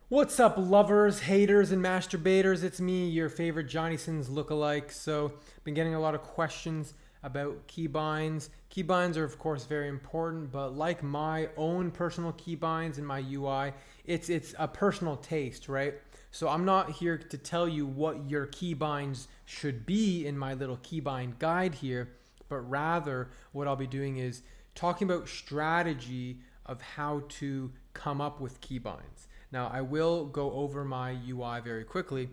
What's up, lovers, haters, and masturbators? It's me, your favorite Johnny Sins lookalike. So, been getting a lot of questions about keybinds. Keybinds are, of course, very important, but like my own personal keybinds in my UI, it's a personal taste, right? So, I'm not here to tell you what your keybinds should be in my little keybind guide here, but rather, what I'll be doing is talking about strategy of how to come up with keybinds. Now, I will go over my UI very quickly.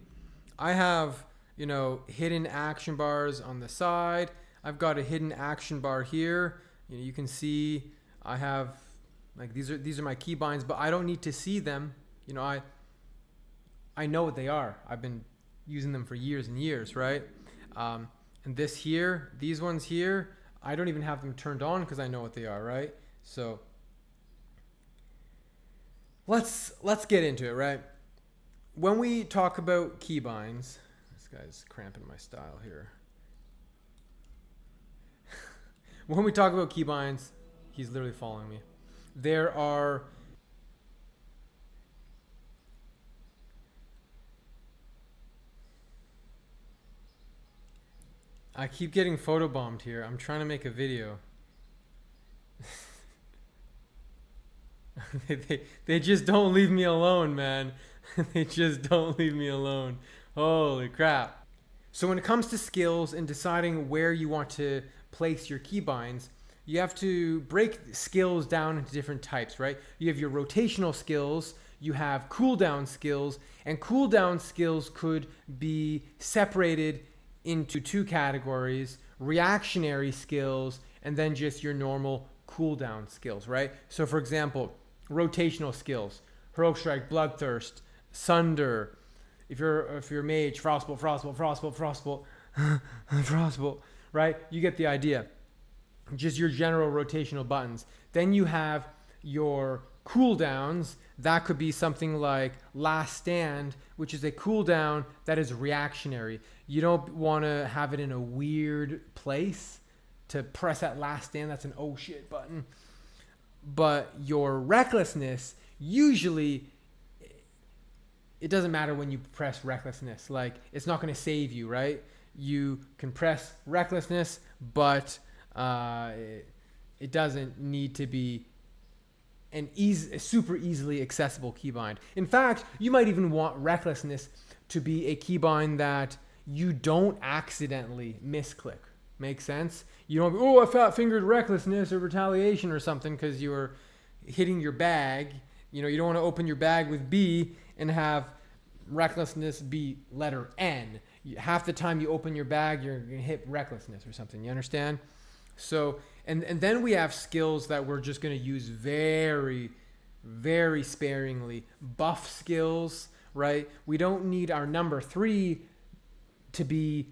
I have, hidden action bars on the side. I've got a hidden action bar here. You can see I have like these are my keybinds, but I don't need to see them. I know what they are. I've been using them for years and years, right? And these ones here, I don't even have them turned on because I know what they are, right? So let's get into it, right? When we talk about keybinds, this guy's cramping my style here. When we talk about keybinds, he's literally following me. There are I keep getting photobombed here. I'm trying to make a video. they just don't leave me alone, man. They just don't leave me alone. Holy crap. So when it comes to skills and deciding where you want to place your keybinds, you have to break skills down into different types, right? You have your rotational skills, you have cooldown skills, and cooldown skills could be separated into two categories: reactionary skills and then just your normal cooldown skills, right? So for example, rotational skills: heroic strike, bloodthirst, sunder. If you're a mage, frostbolt, frostbolt, right? You get the idea. Just your general rotational buttons. Then you have your cooldowns. That could be something like last stand, which is a cooldown that is reactionary. You don't want to have it in a weird place to press that last stand. That's an oh shit button. But your recklessness, usually it doesn't matter when you press recklessness. Like, it's not going to save you, right? You can press recklessness, but it doesn't need to be a super easily accessible keybind. In fact, you might even want recklessness to be a keybind that you don't accidentally misclick. Make sense? You don't be, I fat fingered recklessness or retaliation or something because you were hitting your bag. You don't want to open your bag with B and have recklessness be letter N. Half the time you open your bag, you're going to hit recklessness or something. You understand? So, and then we have skills that we're just going to use very, very sparingly. Buff skills, right? We don't need our number 3 to be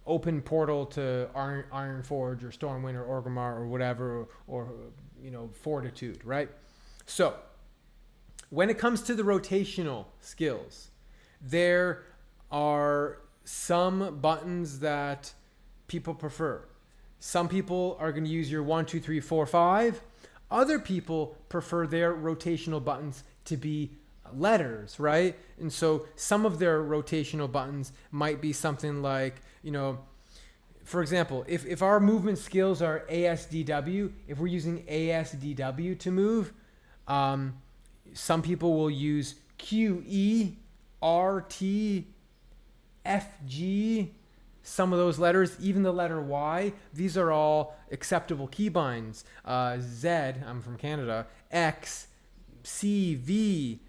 open portal to Ironforge or Stormwind or Orgrimmar or whatever, or Fortitude, right? So when it comes to the rotational skills, there are some buttons that people prefer. Some people are going to use your 1, 2, 3, 4, 5. Other people prefer their rotational buttons to be letters, right? And so some of their rotational buttons might be something like, for example, if our movement skills are ASDW, if we're using ASDW to move, some people will use QE, RT, FG, some of those letters, even the letter Y. These are all acceptable keybinds. Z, I'm from Canada, X, C, V.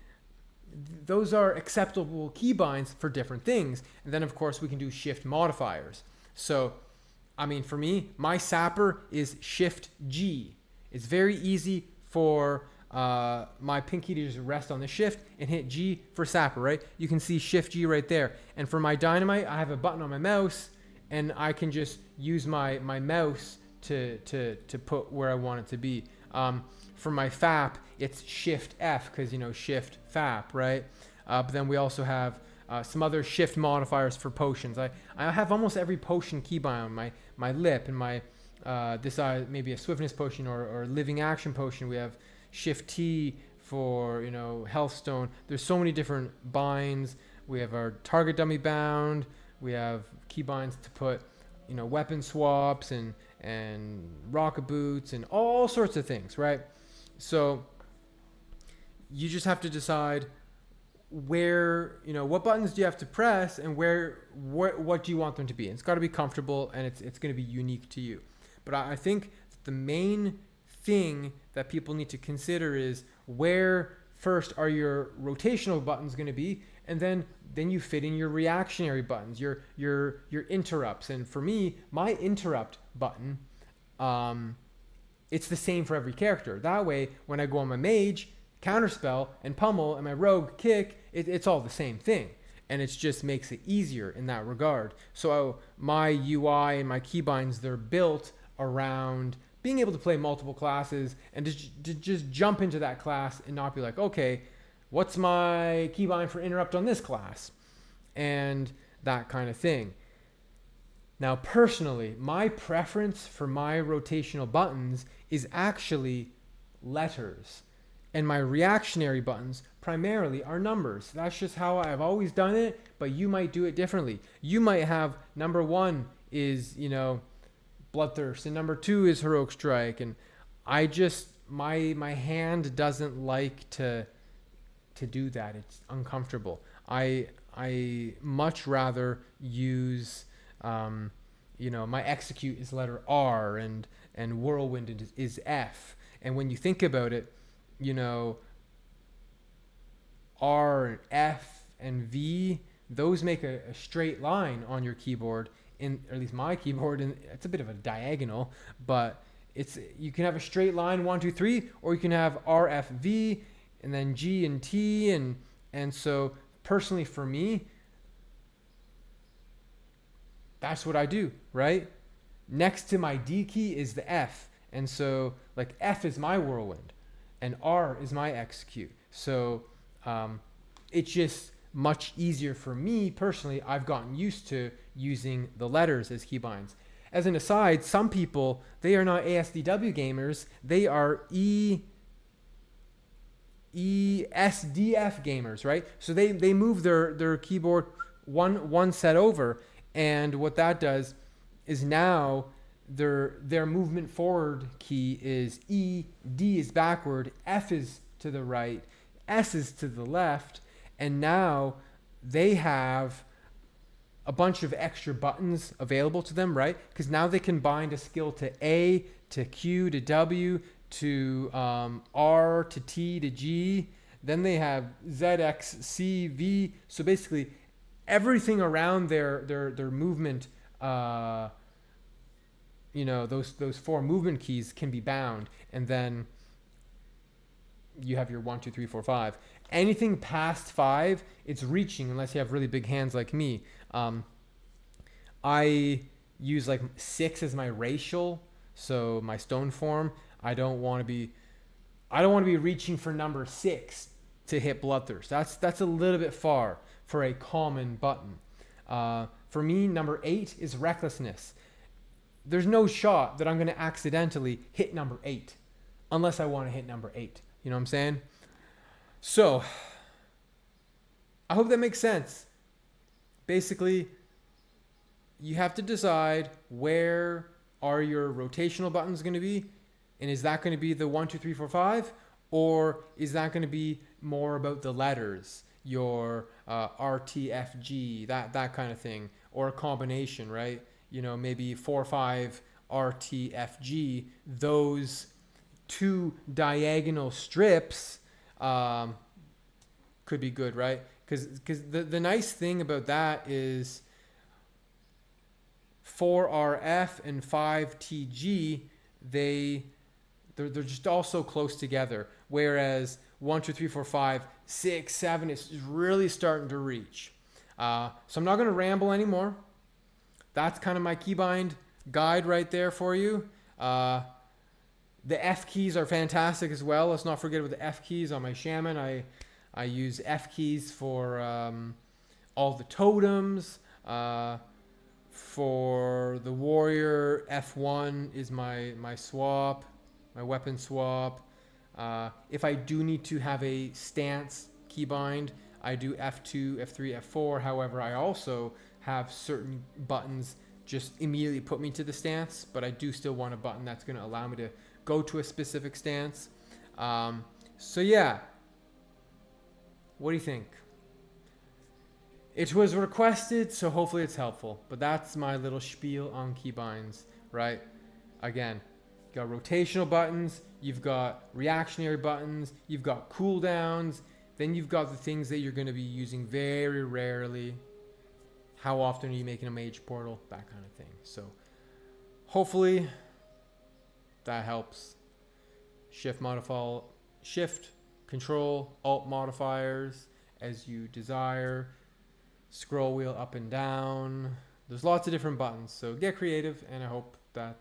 Those are acceptable keybinds for different things. And then, of course, we can do shift modifiers. So, for me, my sapper is Shift G. It's very easy for my pinky to just rest on the shift and hit G for sapper, right? You can see Shift G right there. And for my dynamite, I have a button on my mouse, and I can just use my mouse to put where I want it to be. For my FAP, it's Shift F because, Shift FAP, right? But then we also have some other shift modifiers for potions. I have almost every potion keybind on my lip, and my maybe a swiftness potion or living action potion. We have Shift T for, you know, Healthstone. There's so many different binds. We have our target dummy bound. We have keybinds to put, you know, weapon swaps and rocket boots and all sorts of things, right? So you just have to decide where, you know, what buttons do you have to press and what do you want them to be. And it's got to be comfortable, and it's going to be unique to you. But I think the main thing that people need to consider is where first are your rotational buttons going to be, and then you fit in your reactionary buttons, your interrupts. And for me, my interrupt button, it's the same for every character. That way, when I go on my mage, counterspell, and pummel, and my rogue kick, it's all the same thing. And it just makes it easier in that regard. So my UI and my keybinds, they're built around being able to play multiple classes and to just jump into that class and not be like, okay, what's my keybind for interrupt on this class? And that kind of thing. Now, personally, my preference for my rotational buttons is actually letters. And my reactionary buttons primarily are numbers. That's just how I've always done it, but you might do it differently. You might have number 1 is, you know, Bloodthirst, and number 2 is Heroic Strike. And I just, my hand doesn't like to do that. It's uncomfortable. I much rather use, you know, my execute is letter R, and whirlwind is F. And when you think about it, you know, R and F and V, those make a straight line on your keyboard, or at least my keyboard, and it's a bit of a diagonal, but you can have a straight line 1, 2, 3, or you can have R, F, V, and then G and T, and so personally for me, that's what I do, right? Next to my D key is the F, and so like F is my whirlwind, and R is my execute. So it's just much easier for me personally. I've gotten used to using the letters as keybinds. As an aside, some people, they are not ASDW gamers, they are ESDF gamers, right? So they move their keyboard one set over, and what that does is now their movement forward key is E, D is backward, F is to the right, S is to the left, and now they have a bunch of extra buttons available to them, right? Because now they can bind a skill to A, to Q, to W, to R, to T, to G. Then they have Z, X, C, V. So basically, everything around their movement, you know, those 4 movement keys can be bound, and then you have your 1, 2, 3, 4, 5. Anything past 5, it's reaching unless you have really big hands like me. I use like 6 as my racial, so my stone form. I don't want to be reaching for number 6 to hit Bloodthirst. That's a little bit far for a common button. For me, number 8 is Recklessness. There's no shot that I'm going to accidentally hit number 8 unless I want to hit number 8. You know what I'm saying? So, I hope that makes sense. Basically, you have to decide where are your rotational buttons going to be, and is that going to be the 1, 2, 3, 4, 5, or is that going to be more about the letters, your R, T, F, G, that kind of thing, or a combination, right? You know, maybe 4, 5, R, T, F, G. Those 2 diagonal strips could be good, right? Because the nice thing about that is 4RF and 5TG, they're just all so close together. Whereas 1, 2, 3, 4, 5, 6, 7 is really starting to reach. So I'm not going to ramble anymore. That's kind of my keybind guide right there for you. The F keys are fantastic as well. Let's not forget about the F keys on my shaman. I use F keys for all the totems. For the warrior, F1 is my swap, my weapon swap. If I do need to have a stance keybind, I do F2, F3, F4. However, I also have certain buttons just immediately put me to the stance, but I do still want a button that's going to allow me to go to a specific stance. So yeah, what do you think? It was requested, so hopefully it's helpful. But that's my little spiel on keybinds, right? Again, you've got rotational buttons, you've got reactionary buttons, you've got cooldowns, then you've got the things that you're going to be using very rarely. How often are you making a mage portal? That kind of thing. So hopefully that helps. Shift, Control, Alt modifiers as you desire. Scroll wheel up and down. There's lots of different buttons, so get creative, and I hope that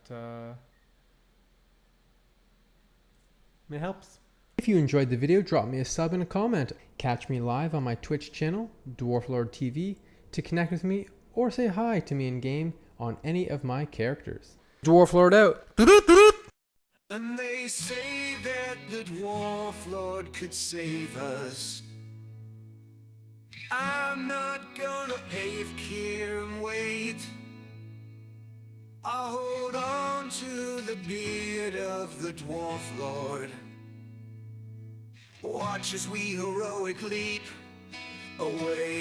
it helps. If you enjoyed the video, drop me a sub and a comment. Catch me live on my Twitch channel, Dwarflord TV, to connect with me or say hi to me in game on any of my characters. Dwarflord out. And they say that the Dwarf Lord could save us. I'm not gonna pave here and wait. I'll hold on to the beard of the Dwarf Lord. Watch as we heroic leap away.